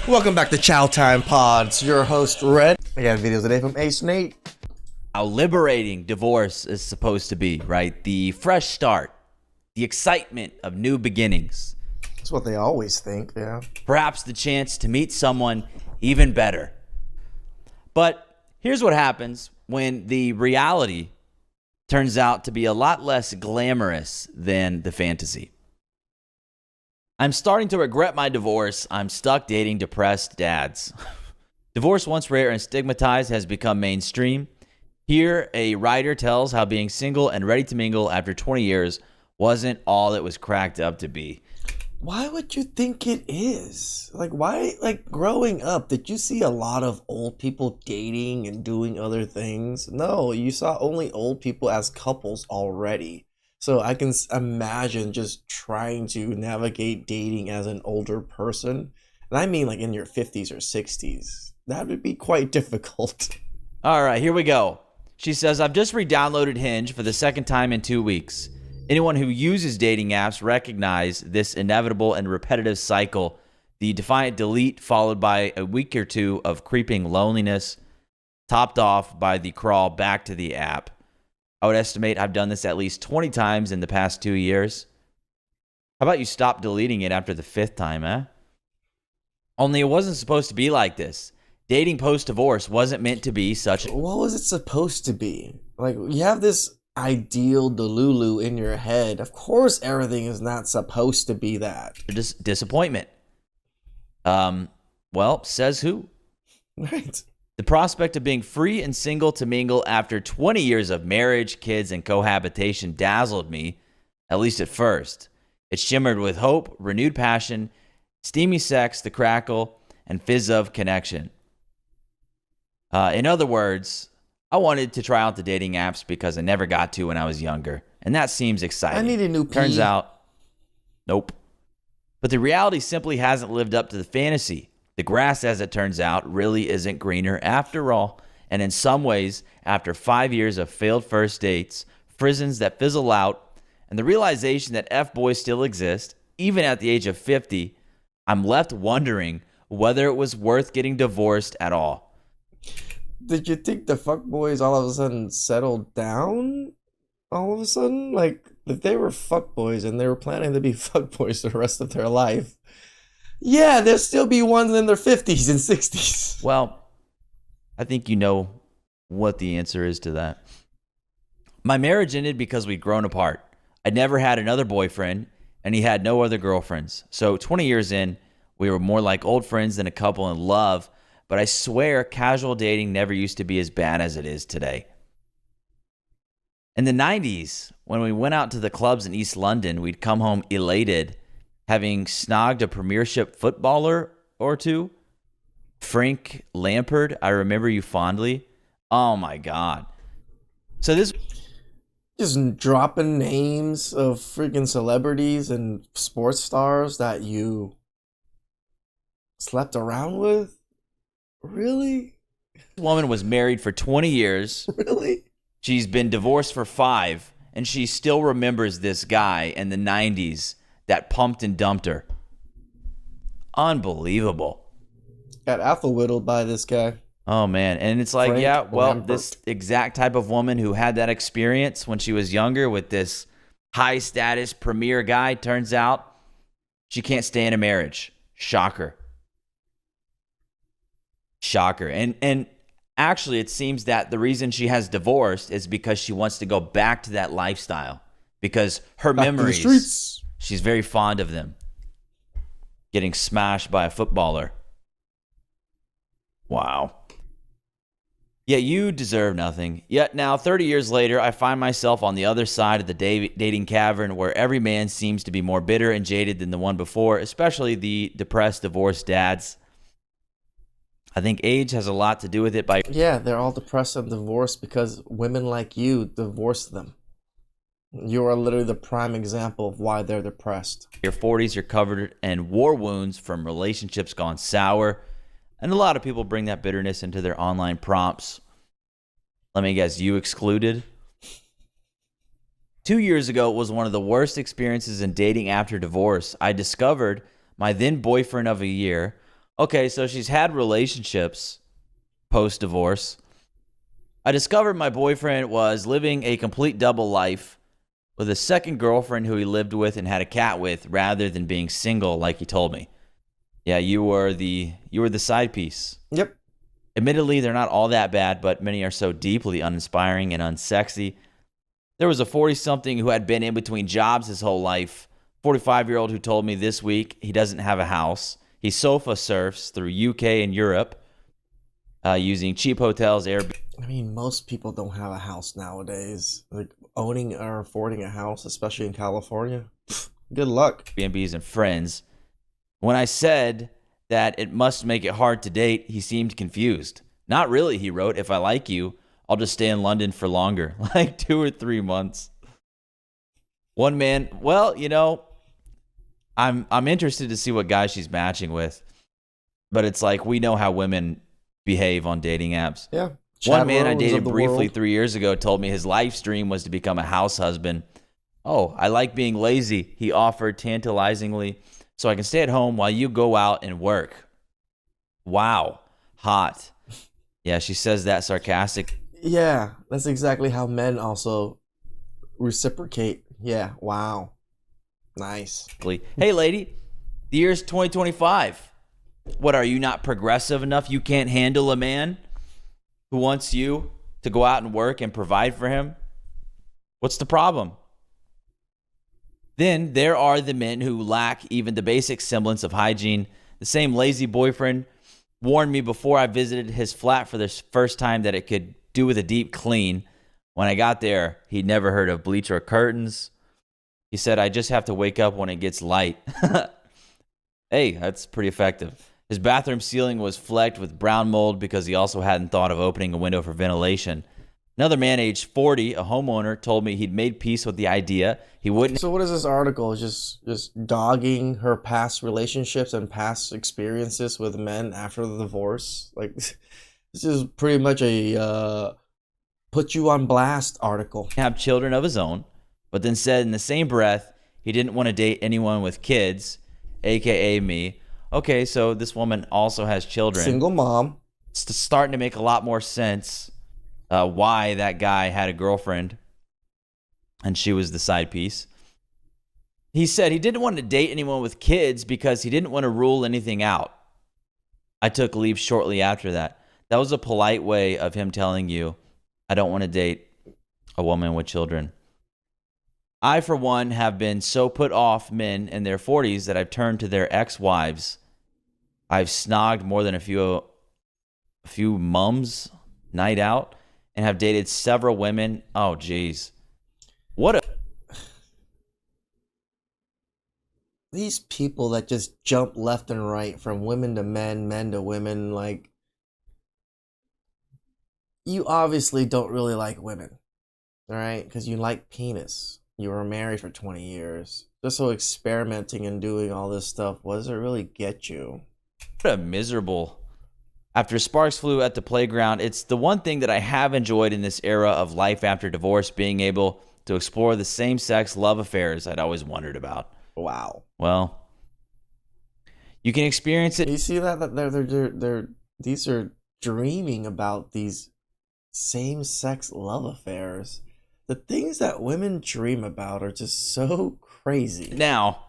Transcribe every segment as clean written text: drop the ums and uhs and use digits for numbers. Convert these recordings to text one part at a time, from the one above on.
Welcome back to Chow Time Pods. Your host, Red. I got videos today from acenate. How liberating divorce is supposed to be, right? The fresh start, the excitement of new beginnings. That's what they always think, yeah. Perhaps the chance to meet someone even better. But here's what happens when the reality turns out to be a lot less glamorous than the fantasy. I'm starting to regret my divorce. I'm stuck dating depressed dads. Divorce, once rare and stigmatized, has become mainstream. Here, a writer tells how being single and ready to mingle after 20 years wasn't all it was cracked up to be. Why would you think it is? Why, growing up, did you see a lot of old people dating and doing other things? No, you saw only old people as couples already. So I can imagine just trying to navigate dating as an older person. And I mean in your 50s or 60s. That would be quite difficult. All right, here we go. She says, I've just re-downloaded Hinge for the second time in 2 weeks. Anyone who uses dating apps recognize this inevitable and repetitive cycle, the defiant delete followed by a week or two of creeping loneliness, topped off by the crawl back to the app. I would estimate I've done this at least 20 times in the past 2 years. How about you stop deleting it after the 5th time, eh? Only it wasn't supposed to be like this. Dating post-divorce wasn't meant to be such... What was it supposed to be? You have this ideal Delulu in your head. Of course everything is not supposed to be that. Disappointment. Well, says who? Right. The prospect of being free and single to mingle after 20 years of marriage, kids, and cohabitation dazzled me, at least at first. It shimmered with hope, renewed passion, steamy sex, the crackle, and fizz of connection. In other words, I wanted to try out the dating apps because I never got to when I was younger, and that seems exciting. I need a new pee. Turns out, nope. But the reality simply hasn't lived up to the fantasy. The grass, as it turns out, really isn't greener after all. And in some ways, after 5 years of failed first dates, frizzens that fizzle out, and the realization that F-boys still exist, even at the age of 50, I'm left wondering whether it was worth getting divorced at all. Did you think the fuckboys all of a sudden settled down? All of a sudden? If they were fuckboys and they were planning to be fuckboys the rest of their life, yeah, there'll still be ones in their 50s and 60s. Well, I think you know what the answer is to that. My marriage ended because we'd grown apart. I'd never had another boyfriend, and he had no other girlfriends. So 20 years in, we were more like old friends than a couple in love, but I swear casual dating never used to be as bad as it is today. In the 90s, when we went out to the clubs in East London, we'd come home elated, having snogged a premiership footballer or two. Frank Lampard, I remember you fondly. Oh my God. So this... Just dropping names of freaking celebrities and sports stars that you slept around with? Really? woman was married for 20 years. Really? She's been divorced for 5, and she still remembers this guy in the 90s that pumped and dumped her. Unbelievable. Got alpha-whittled by this guy. Oh, man. And it's like, Frank yeah, well, Lampert. this exact type of woman who had that experience when she was younger with this high-status premier guy, turns out she can't stay in a marriage. Shocker. Shocker. And actually, it seems that the reason she has divorced is because she wants to go back to that lifestyle. Because her Back to the memories, streets. she's very fond of them. Getting smashed by a footballer. Wow. Yeah, you deserve nothing. Yet now, 30 years later, I find myself on the other side of the dating cavern where every man seems to be more bitter and jaded than the one before, especially the depressed, divorced dads. I think age has a lot to do with it. Yeah, they're all depressed and divorced because women like you divorced them. You are literally the prime example of why they're depressed. Your 40s, you're covered in war wounds from relationships gone sour. And a lot of people bring that bitterness into their online prompts. Let me guess, you excluded? 2 years ago was one of the worst experiences in dating after divorce. I discovered my then boyfriend of a year Okay, so she's had relationships post divorce. I discovered my boyfriend was living a complete double life with a second girlfriend who he lived with and had a cat with rather than being single like he told me. Yeah, you were the side piece. Yep. Admittedly, they're not all that bad, but many are so deeply uninspiring and unsexy. There was a 40-something who had been in between jobs his whole life. 45-year-old who told me this week he doesn't have a house. He sofa surfs through UK and Europe using cheap hotels, Airbnb, I mean, most people don't have a house nowadays. Like owning or affording a house, especially in California. Good luck. Airbnbs, and friends. When I said that it must make it hard to date, he seemed confused. Not really, he wrote. If I like you, I'll just stay in London for longer, like 2 or 3 months. One man, well, I'm interested to see what guy she's matching with, but it's like we know how women behave on dating apps. Yeah. One man I Rose of dated the briefly world. 3 years ago told me his life's dream was to become a house husband. Oh, I like being lazy, he offered tantalizingly, so I can stay at home while you go out and work. Wow. Hot. Yeah, she says that sarcastically. Yeah, that's exactly how men also reciprocate. Yeah, wow. Nice. Hey, lady, the year's 2025. What, are you not progressive enough? You can't handle a man who wants you to go out and work and provide for him? What's the problem? Then there are the men who lack even the basic semblance of hygiene. The same lazy boyfriend warned me before I visited his flat for the first time that it could do with a deep clean. When I got there, he'd never heard of bleach or curtains. He said, I just have to wake up when it gets light. Hey, that's pretty effective. His bathroom ceiling was flecked with brown mold because he also hadn't thought of opening a window for ventilation. Another man aged 40, a homeowner, told me he'd made peace with the idea. He wouldn't. So what is this article? Just dogging her past relationships and past experiences with men after the divorce? Like this is pretty much a put you on blast article. Have children of his own, but then said in the same breath he didn't want to date anyone with kids, aka me. Okay, so this woman also has children. Single mom. It's starting to make a lot more sense why that guy had a girlfriend and she was the side piece. He said he didn't want to date anyone with kids because he didn't want to rule anything out. I took leave shortly after that. That was a polite way of him telling you, I don't want to date a woman with children. I, for one, have been so put off men in their 40s that I've turned to their ex-wives. I've snogged more than a few mums night out and have dated several women. Oh, geez. What a... These people that just jump left and right from women to men, men to women, like, you obviously don't really like women, all right? Because you like penis. You were married for 20 years. Just so experimenting and doing all this stuff, what does it really get you? What a miserable... After sparks flew at the playground, it's the one thing that I have enjoyed in this era of life after divorce, being able to explore the same-sex love affairs I'd always wondered about. Wow. Well, you can experience it. You see that they're these are dreaming about these same-sex love affairs. The things that women dream about are just so crazy. Now,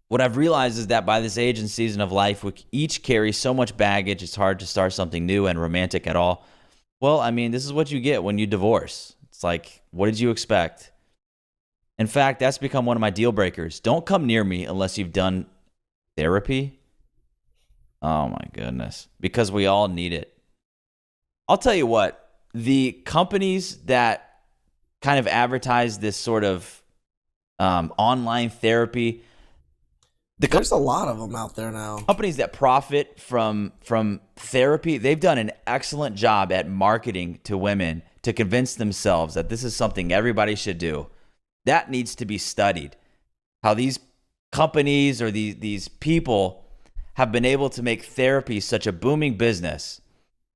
what I've realized is that by this age and season of life, we each carry so much baggage, it's hard to start something new and romantic at all. Well, I mean, this is what you get when you divorce. It's like, what did you expect? In fact, that's become one of my deal breakers. Don't come near me unless you've done therapy. Oh my goodness. Because we all need it. I'll tell you what, the companies that kind of advertise this sort of online therapy, There's a lot of them out there now. companies that profit from therapy, they've done an excellent job at marketing to women to convince themselves that this is something everybody should do. That needs to be studied. How these companies or these people have been able to make therapy such a booming business.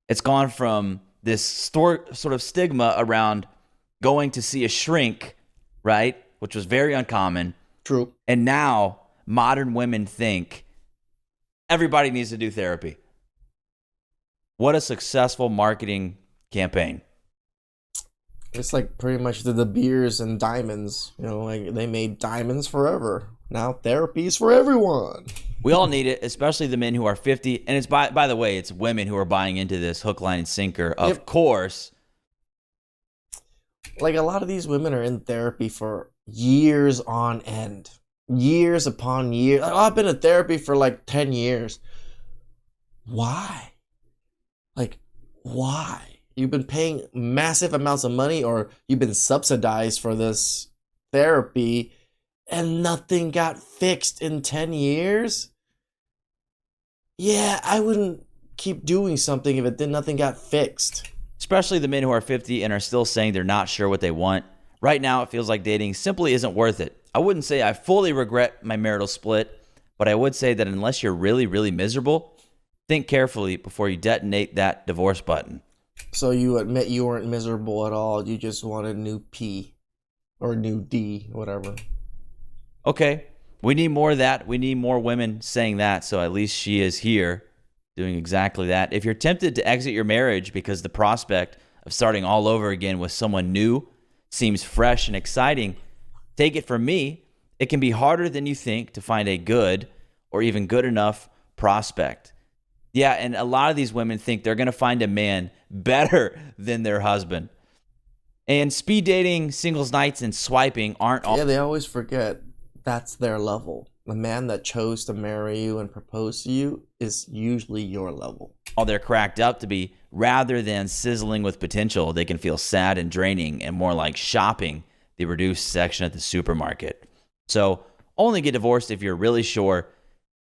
It's gone from this sort of stigma around going to see a shrink, right? Which was very uncommon. True. And now modern women think Everybody needs to do therapy. What a successful marketing campaign. It's like pretty much the beers and diamonds. You know, like they made diamonds forever. Now therapy's for everyone. We all need it, especially the men who are 50. And it's by the way, it's women who are buying into this hook, line, and sinker. Of course. Like a lot of these women are in therapy for years on end. Years upon years. Like, oh, I've been in therapy for like 10 years. Why? Like, why? You've been paying massive amounts of money, or you've been subsidized for this therapy, and nothing got fixed in 10 years? Yeah, I wouldn't keep doing something if nothing got fixed. Especially the men who are 50 and are still saying they're not sure what they want. Right now, it feels like dating simply isn't worth it. I wouldn't say I fully regret my marital split, but I would say that unless you're really, really miserable, think carefully before you detonate that divorce button. So you admit you weren't miserable at all. You just wanted new P or new D, whatever. Okay, we need more of that. We need more women saying that, so at least she is here doing exactly that. If you're tempted to exit your marriage because the prospect of starting all over again with someone new seems fresh and exciting, take it from me, it can be harder than you think to find a good or even good enough prospect. Yeah, and a lot of these women think they're going to find a man better than their husband. And speed dating, singles nights, and swiping aren't all. Yeah, they always forget that's their level. The man that chose to marry you and propose to you is usually your level. All they're cracked up to be. Rather than sizzling with potential, they can feel sad and draining and more like shopping the reduced section at the supermarket. So only get divorced if you're really sure,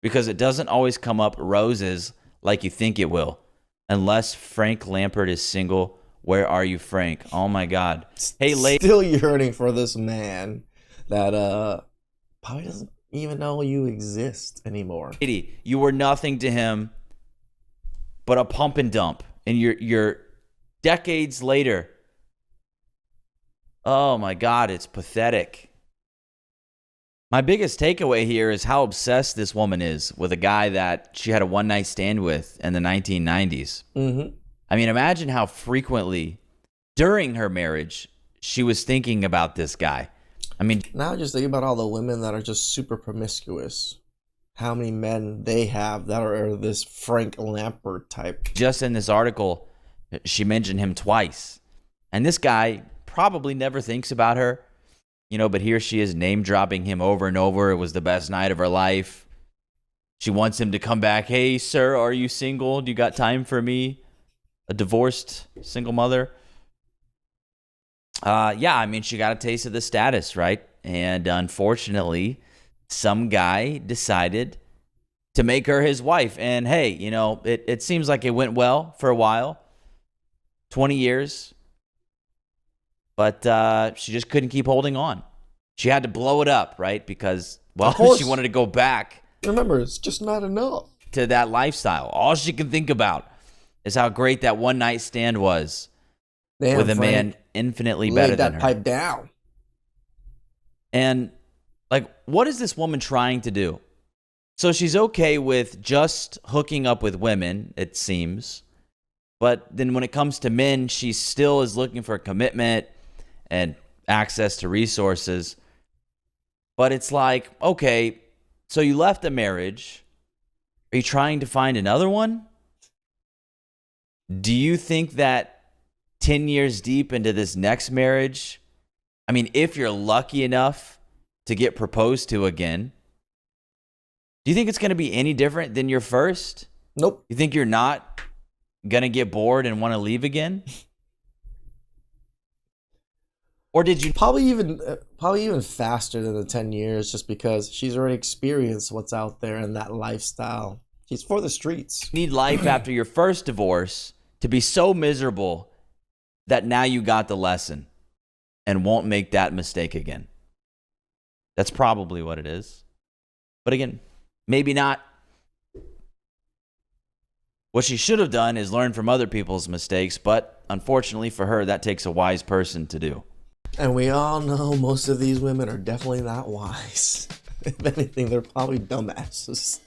because it doesn't always come up roses like you think it will. Unless Frank Lampert is single. Where are you, Frank? Oh my God. Hey, still yearning for this man that probably doesn't even know you exist anymore. You were nothing to him but a pump and dump. And you're decades later. Oh my God, it's pathetic. My biggest takeaway here is how obsessed this woman is with a guy that she had a one-night stand with in the 1990s. Mm-hmm. I mean, imagine how frequently during her marriage she was thinking about this guy. I mean, now just think about all the women that are just super promiscuous. How many men they have that are this Frank Lampert type. Just in this article, she mentioned him twice. And this guy probably never thinks about her. You know, but here she is name dropping him over and over. It was the best night of her life. She wants him to come back. Hey, sir, are you single? Do you got time for me? A divorced single mother? Yeah, I mean, she got a taste of the status, right? And unfortunately, some guy decided to make her his wife. And hey, you know, it seems like it went well for a while. 20 years. But she just couldn't keep holding on. She had to blow it up, right? Because, well, she wanted to go back. Remember, it's just not enough. To that lifestyle. All she can think about is how great that one night stand was. Damn, with a Frank, man infinitely better than her. laid that pipe down. And, like, what is this woman trying to do? So she's okay with just hooking up with women, it seems. But then when it comes to men, she still is looking for commitment and access to resources. But it's like, okay, so you left a marriage. Are you trying to find another one? Do you think that 10 years deep into this next marriage, I mean, if you're lucky enough to get proposed to again, do you think it's going to be any different than your first? Nope. You think you're not going to get bored and want to leave again? Or did you probably even faster than the 10 years, just because she's already experienced what's out there in that lifestyle. She's for the streets. need life after your first divorce to be so miserable that now you got the lesson and won't make that mistake again? That's probably what it is. But again, maybe not. What she should have done is learn from other people's mistakes, but unfortunately for her, that takes a wise person to do. And we all know most of these women are definitely not wise. If anything, they're probably dumbasses.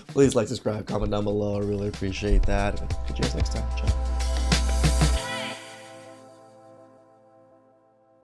Please like, subscribe, comment down below. I really appreciate that. And catch you guys next time. Ciao.